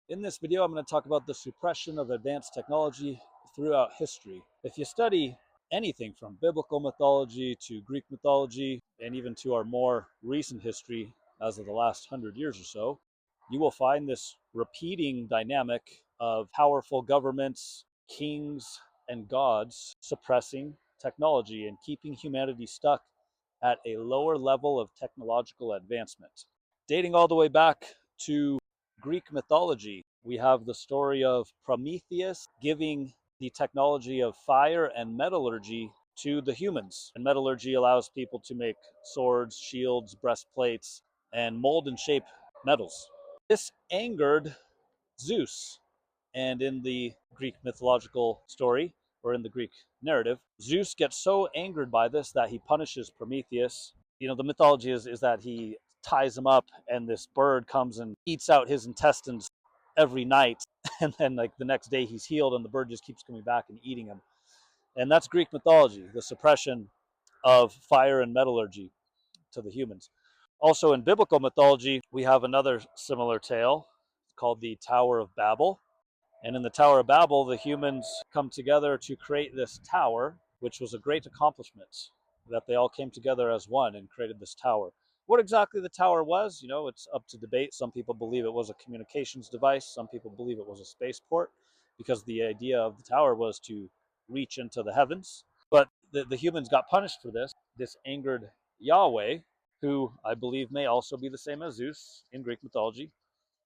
In this video, I'm going to talk about the suppression of advanced technology throughout history. If you study anything from biblical mythology to Greek mythology, and even to our more recent history as of the last 100 years or so, you will find this repeating dynamic of powerful governments, kings, and gods suppressing technology and keeping humanity stuck at a lower level of technological advancement. Dating all the way back to Greek mythology, we have the story of Prometheus giving the technology of fire and metallurgy to the humans. And metallurgy allows people to make swords, shields, breastplates, and mold and shape metals. This angered Zeus. And in the Greek mythological story, or in the Greek narrative, Zeus gets so angered by this that he punishes Prometheus. The mythology is that he ties him up and this bird comes and eats out his intestines every night. And then, like, the next day he's healed and the bird just keeps coming back and eating him. And that's Greek mythology, the suppression of fire and metallurgy to the humans. Also, in biblical mythology, we have another similar tale called the Tower of Babel. And in the Tower of Babel, the humans come together to create this tower, which was a great accomplishment, that they all came together as one and created this tower. What exactly the tower was, it's up to debate. Some people believe it was a communications device. Some people believe it was a spaceport, because the idea of the tower was to reach into the heavens. But the humans got punished for this. This angered Yahweh, who I believe may also be the same as Zeus in Greek mythology.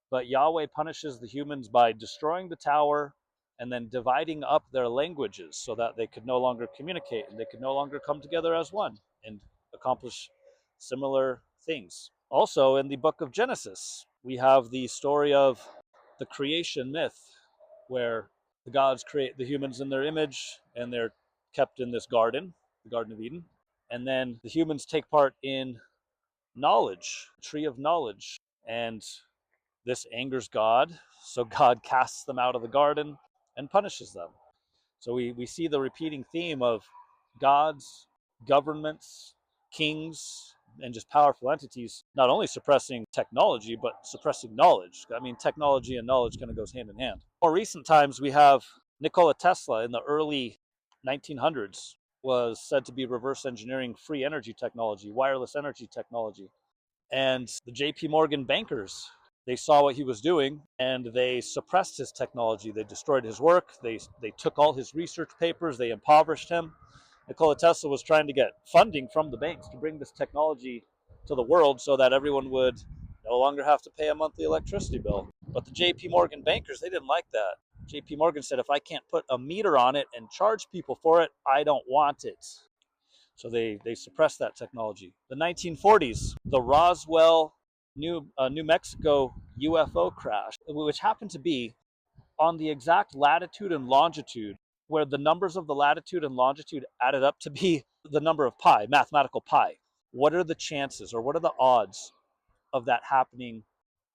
But Yahweh punishes the humans by destroying the tower and then dividing up their languages so that they could no longer communicate and they could no longer come together as one and accomplish similar things. Also, in the book of Genesis, we have the story of the creation myth, where the gods create the humans in their image and they're kept in this garden, the Garden of Eden. And then the humans take part in knowledge, tree of knowledge. And this angers God, so God casts them out of the garden and punishes them. So we see the repeating theme of gods, governments, kings, and just powerful entities not only suppressing technology, but suppressing knowledge. I mean, technology and knowledge kind of goes hand in hand. More recent times, we have Nikola Tesla in the early 1900s was said to be reverse engineering free energy technology, wireless energy technology. And the JP Morgan bankers, they saw what he was doing and they suppressed his technology. They destroyed his work. They took all his research papers. They impoverished him. Nikola Tesla was trying to get funding from the banks to bring this technology to the world so that everyone would no longer have to pay a monthly electricity bill. But the JP Morgan bankers, they didn't like that. JP Morgan said, if I can't put a meter on it and charge people for it, I don't want it. So they suppressed that technology. The 1940s, the Roswell, New Mexico UFO crash, which happened to be on the exact latitude and longitude where the numbers of the latitude and longitude added up to be the number of pi, mathematical pi. What are the chances, or what are the odds of that happening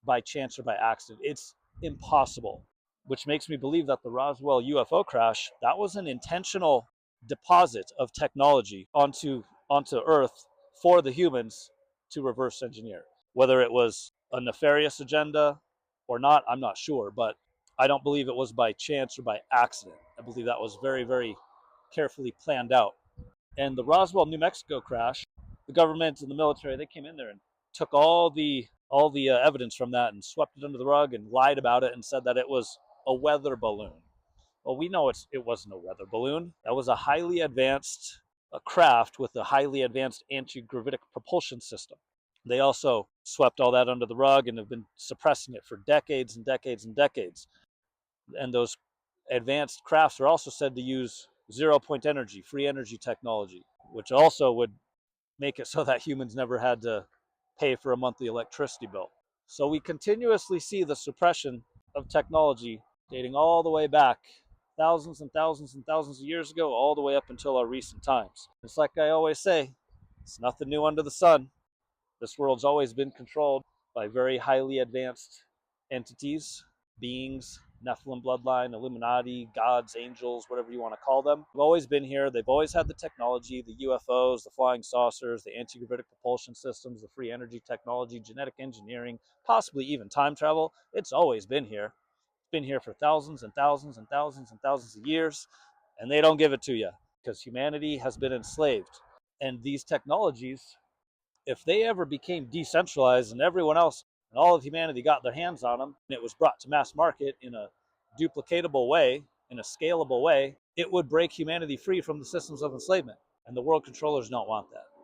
by chance or by accident? It's impossible, which makes me believe that the Roswell UFO crash, that was an intentional deposit of technology onto Earth for the humans to reverse engineer. Whether it was a nefarious agenda or not, I'm not sure, but I don't believe it was by chance or by accident. I believe that was very, very carefully planned out. And the Roswell, New Mexico crash, the government and the military, they came in there and took all the evidence from that and swept it under the rug and lied about it and said that it was a weather balloon. Well, we know it wasn't a weather balloon. That was a highly advanced craft with a highly advanced anti-gravitic propulsion system. They also swept all that under the rug and have been suppressing it for decades and decades and decades. And those advanced crafts are also said to use zero-point energy, free energy technology, which also would make it so that humans never had to pay for a monthly electricity bill. So we continuously see the suppression of technology dating all the way back thousands and thousands and thousands of years ago, all the way up until our recent times. It's like I always say, it's nothing new under the sun. This world's always been controlled by very highly advanced entities, beings, Nephilim bloodline, Illuminati, gods, angels, whatever you want to call them. They've always been here. They've always had the technology, the UFOs, the flying saucers, the anti-gravitic propulsion systems, the free energy technology, genetic engineering, possibly even time travel. It's always been here. been here for thousands and thousands and thousands and thousands of years, and they don't give it to you because humanity has been enslaved. And these technologies, if they ever became decentralized and everyone else and all of humanity got their hands on them and it was brought to mass market in a duplicatable way, in a scalable way, it would break humanity free from the systems of enslavement. And the world controllers don't want that.